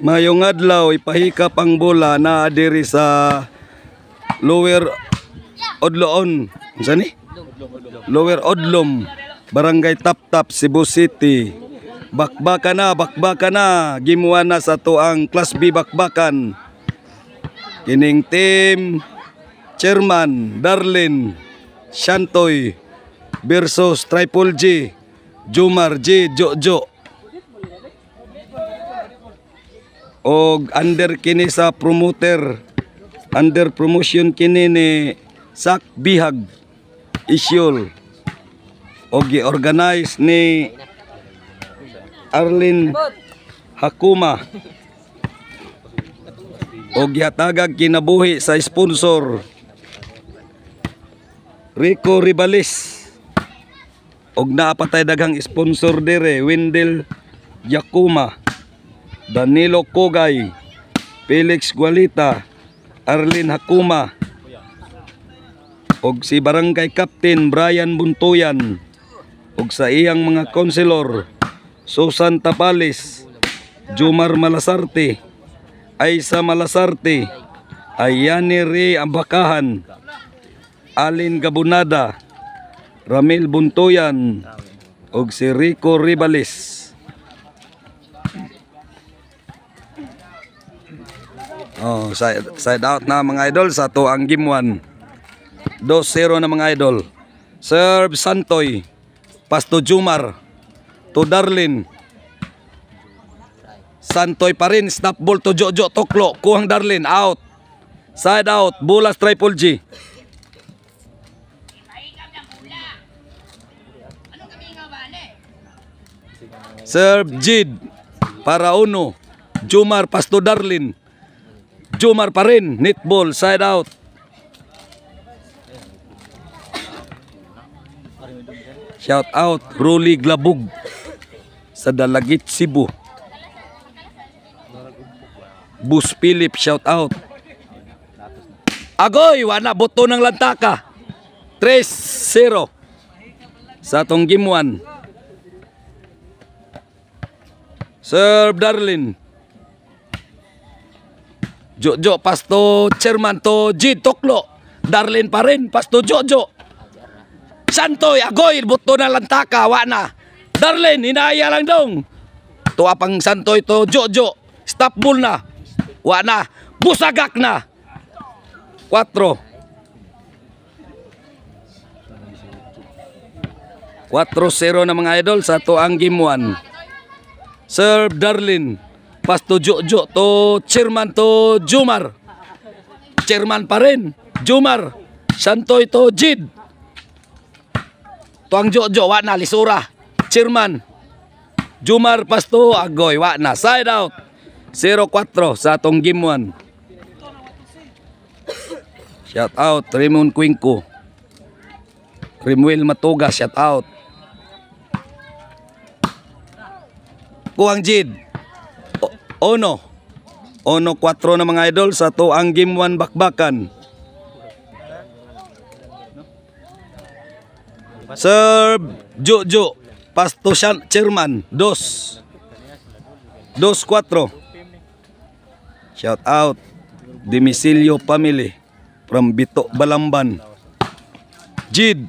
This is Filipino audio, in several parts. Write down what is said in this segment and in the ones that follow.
Mayong adlaw ipahikap ang bola na diri sa Lower Odloon. Unsa ni? Lower Odlom, Barangay Taptap, Cebu City. Bakbakan na, gimuan na sa tuang Class B bakbakan. Kining team Chairman Darlin Shantoy versus Triple G Jumar G Jojo. Og under kini sa promoter, under promotion kini ni Sak Bihag Isyol. Og gi-organize ni Arlin Hakuma. Og gihatagag kinabuhi sa sponsor Rico Ribales. Og naapatay daghang sponsor dire, Wendell Yakuma, Danilo Kogay, Felix Gualita, Arlin Hakuma, og si Barangay Captain Brian Buntuyan, og sa iyang mga konselor Susan Tapales, Jumar Malasarte, Aisa Malasarte, Ayani Re Ambakahan, Alin Gabunada, Ramil Buntuyan, og si Rico Ribales. Oh, side out na mga idol sa tuang game 1. 2-0 na mga idol. Serve Santoy, Pasto Jumar to Darlin. Santoy pa rin, snap ball to Jojo Toklo, kuhang Darlin, out. Side out, bulas Triple G. Serve Jid para uno, Jumar Pasto Darlin. Jumar pa rin, netball, side out. Shout out Ruli Glabug sa Dalagit, Cebu. Bus Philip, shout out. Agoy, wala buto ng lantaka. 3-0 sa atong game 1. Serve Darlin. Jojo Pasto Chairman to G Toklo. Darlin pa rin, Pasto Jojo. Santoy, agoy, buto na lantaka, wana. Darlin, hinaya lang dong. Tuwa pang Santoy to Jojo. Stop ball na. Wana, busagak na. 4-0 na mga idol sa tuang game 1. Serve Darlin. Pasto Jojo to Chairman to Jumar. Chairman pa rin, Jumar. Santoy to Jid. Tuang Jojo, wana, lisura. Chairman Jumar Pasto, agoy, wana. Side out. 0-4 sa atong game 1. Shout out Raymond Quinco, Rimwell Matuga, shout out. Kuhang Jid. Ono 4 na mga idol sa to ang game 1 bakbakan. Serve Jojo Pasto Chairman 2-4. Shout out Demisilio family from Bito Balamban. Jid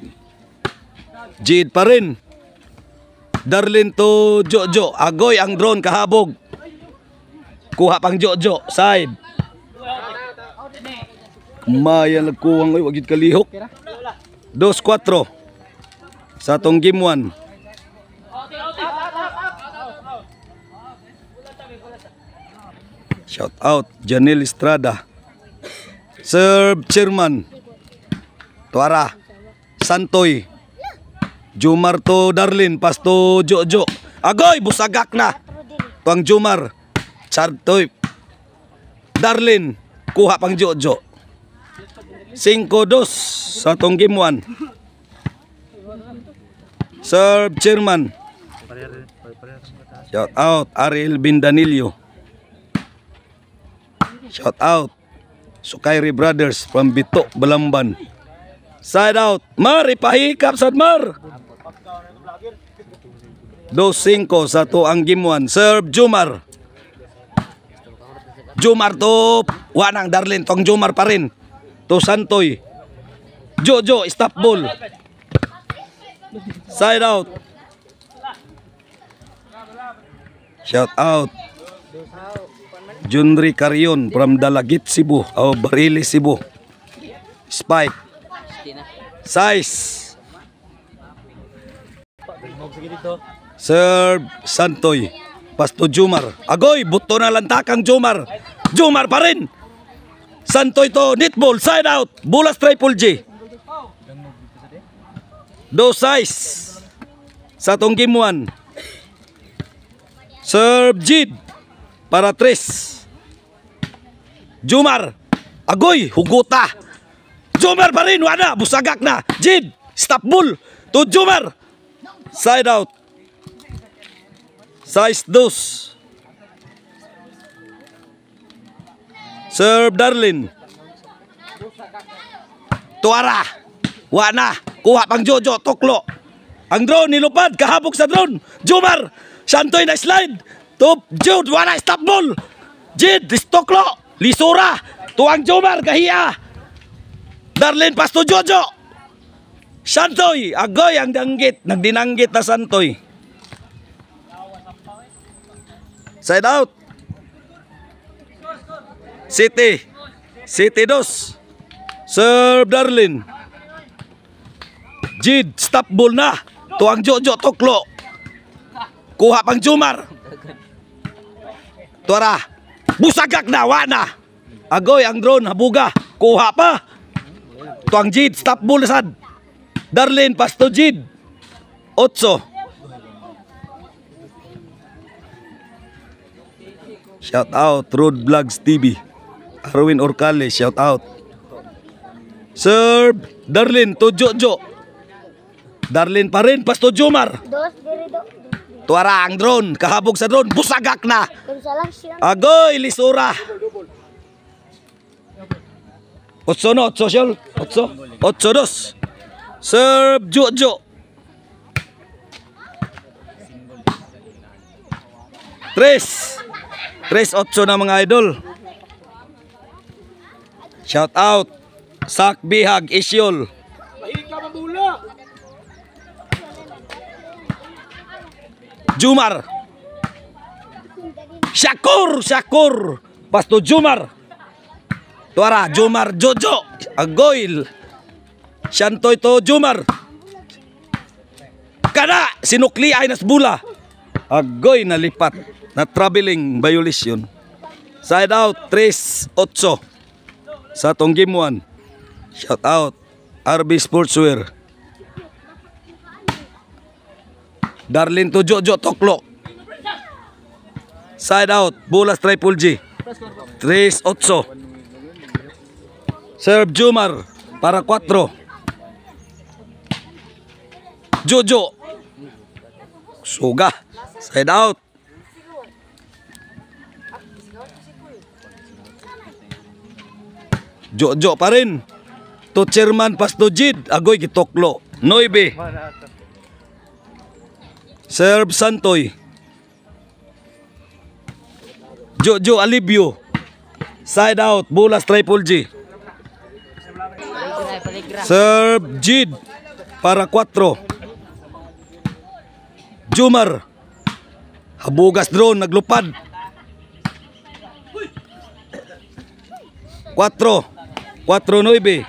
pa rin. Darlin to Jojo, agoy ang drone kahabog. Kuha pang Jojo, side. Maya nagkuhang, wagid kalihok. 2-4 sa atong game 1. Shout out Janelle Estrada. Serve Chairman Tuara Santoy, Jumar to Darlin, Pasto Jojo. Agoy, busagak na. Tuang Jumar, Santoy, Darlin, kuha pang Jojo. 5-2 sa atong game 1. Serve Chairman. Shout out Ariel Bindanillo. Shout out Sukairi Brothers from Bito Balamban. Side out, Mar, ipahikap sad Mar. 2-5 sa to ang game 1. Serve Jumar. Jomar to Wanang Darlene, tong Jomar pa rin. To Santoy. Jojo, stop ball. Side out. Shout out. Junri Carion from Dalagit, Cebu. O Barili, Cebu. Spike. Size. Serve Santoy. Pasto Jomar. Agoy, buto na lantakang Jomar. Jomar pa rin. Santoy to, netball, side out. Bulas triple J. Do size. Sa tong game 1. Serve Jid. Para 3. Jomar. Agoy, huguta. Jomar pa rin, wala. Busagak na. Jid, stop ball. To Jomar. Side out. Size 2. Serve Darlene. Tuara. Wana. Kuha pang Jojo. Tuklo. Ang drone nilupad. Kahabog sa drone. Jomar. Santoy na slide. To Jude. Wana. Stop ball. Jid. Tuklo. Lisura. Tuang Jomar. Kahiya. Darlene pasto Jojo. Santoy. Agoy ang danggit. Nagdinanggit na Santoy. Side out. City. City 2. Serve Darlene. Jid, stop ball na. Tuang Jojo, tuklo. Kuha pang Jomar. Tuara. Busagak na, wana. Agoy ang drone, habuga. Kuha pa. Tuang Jid, stop ball sad. Darlene, pasto Jid. 8. Shout out Road Vlogs TV. Arwin Orcale, shout out. Serve Darlene to Jojo. Darlene pa rin, pasto Jomar. Tuara ang drone, kahabog sa drone, busagak na. Agoy, lisura. 8 no, 8 siya. 8. 8-2. Serve Jojo. 3. 3-8 na mga idol. Shout out Sak Bihag Isyol. Jomar. Syakur. Pasto Jomar. Tuara Jomar Jojo. Agoil. Santoy to Jomar. Kana sinukli ay nasbula. Agoy nalipat. Na traveling violation. Side out 3-8 sa tong game 1. Shout out RB Sportswear. Darlene to Jojo Toklo. Side out Bulas triple G. 3-8. Serve Jomar para 4. Jojo. Suga. Side out. Jojo pa rin. To chairman pasto Jid. Agoy kitoklo. 9. Serve Santoy. Jojo Alibio. Side out. Bulas triple G. Serve Jid. Para 4. Jomar. Habugas drone. Naglupad. 4-9.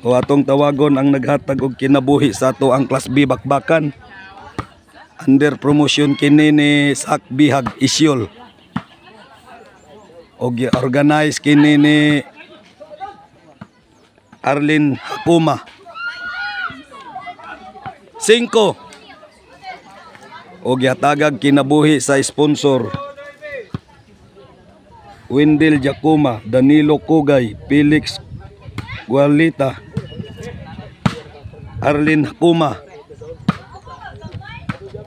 O atong tawagon ang naghatag og kinabuhi sa ato ang Class B bakbakan. Under promotion kini ni Sak Bihag Isyol. Og organize kini ni Arlene Hakuma. 5. Og yatagag kinabuhi sa sponsor Wendell Jacuma, Danilo Kugay, Felix Gualita, Arlene Hakuma,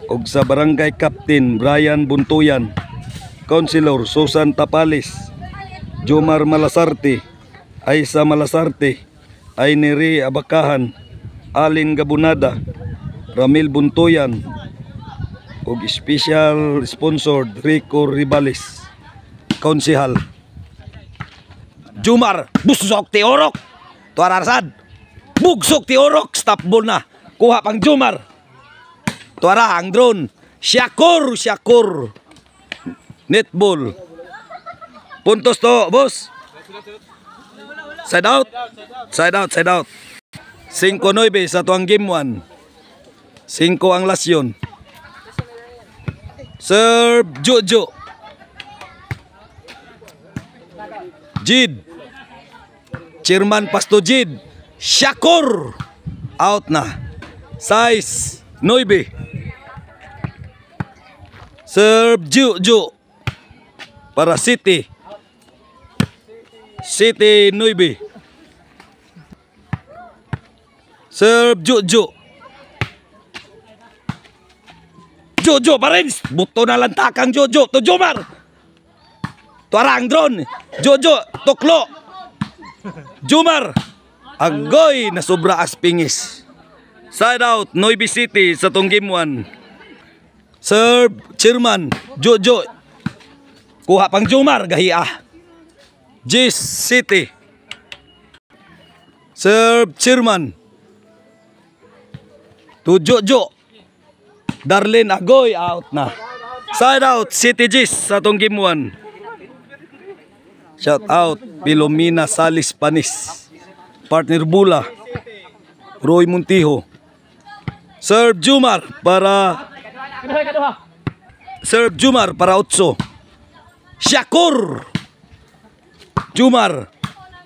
og sa barangay captain Brian Buntuyan, Councilor Susan Tapalis, Jomar Malasarte, Aisa Malasarte, Aineri Abakahan, Alin Gabunada, Ramil Buntuyan, og special sponsored Rico Ribales, Konsehal. Jumar, busok ti Orok. Tuarasad. Bugsok ti Orok, stop ball na. Kuha pang Jumar. Tuara ang drone. Syakur. Netball. Puntos to, boss. Side out. 5-9 sa tuang game 1. 5 ang lasyon. Serve Jojo. Jid. Chairman Pasto Jid. Syakur. Out na. 6-9. Serve Jojo. Para City. 9. Serve Jojo. Jojo pa rin. Buto na lantakang Jojo. To Jomar. Tuarang drone. Jojo. Tuklo. Jomar. Agoy na sobra aspingis. Side out. Noivy City sa tong game 1. Serve Chairman. Jojo. Kuha pang Jomar. Gahiya. Gis City. Serve Chairman. To Jojo. Darlene Agoy out na. Side out City Gis sa tong game 1. Shout out Pilomina Salis Panis. Partner Bula. Roy Montijo. Serve Jumar para Otso. Syakur. Jumar.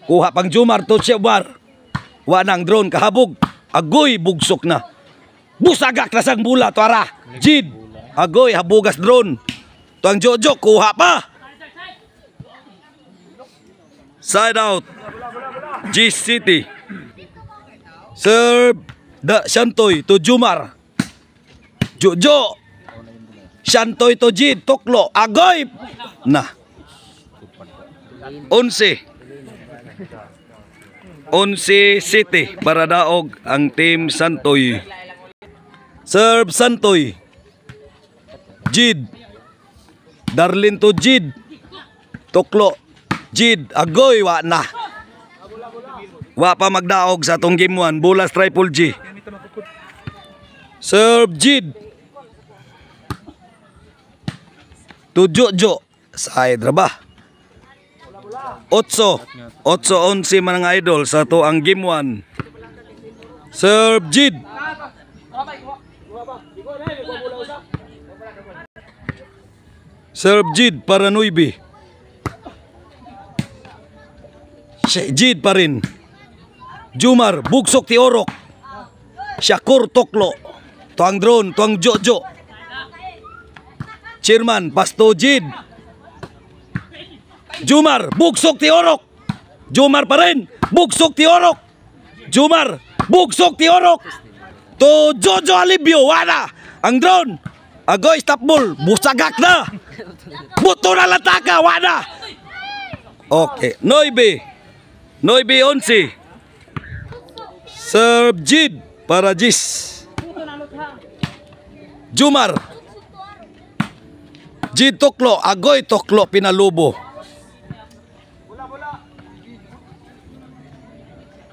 Kuha pang Jumar to Jumar. Wa nang drone kahabog. Agoy bugsok na. Busagak na sang bula tuara. Jid. Agoy habugas drone. Tuang Jojo kuha pa. Side out. G City. Serve Shantoy to Jumar. Jojo. Shantoy to Jid. Tuklo. Agoy. Nah. 11 City para daog ang team Santoy. Serve Santoy. Jid. Darlene to Jid. Tuklo. Jid. Agoy wa na. Wa pa magdaog sa tong game 1. Bulas Triple G. Serve Jid. To Jojo. Side ra ba? 8-11 man ang idol sa to ang game 1. Serve Jid. Serve Jid para Noivy. Jid pa rin. Jumar, bugsok ti Orok. Syakur Toklo. Tuang drone, tuang Jojo. Chairman, Pasto Jid. Jumar, bugsok ti Orok. Jumar pa rin. Bugsok ti Orok. Jumar, bugsok ti Orok. To Jojo Alibio, wala. Ang drone. Agoy, stop ball. Busagak na. Buto na lataka, wala. Okay. Noivy 11. Serve Jid para Jis. Jumar. Jid Toklo. Agoy Toklo pinalubo.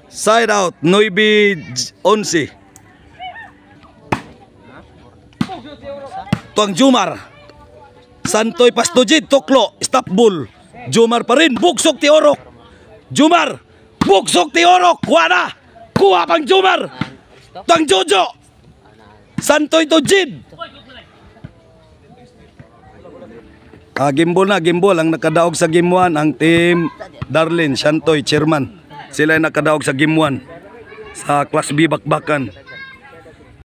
Side out, Noivy 11. Tuang Jumar. Santoy Pasto Jid, Toklo, stop bull. Jumar pa rin, bugsok ti Orok. Jumar, bugsok ti Orok. Wala, kuha pang Jumar. Tuang Jojo. Santoy to Jid. Gimbol ang nakadaog sa game 1 ang team Darlene, Shantoy, Chairman. Sila ay nakadaog sa game 1 sa Class B bakbakan.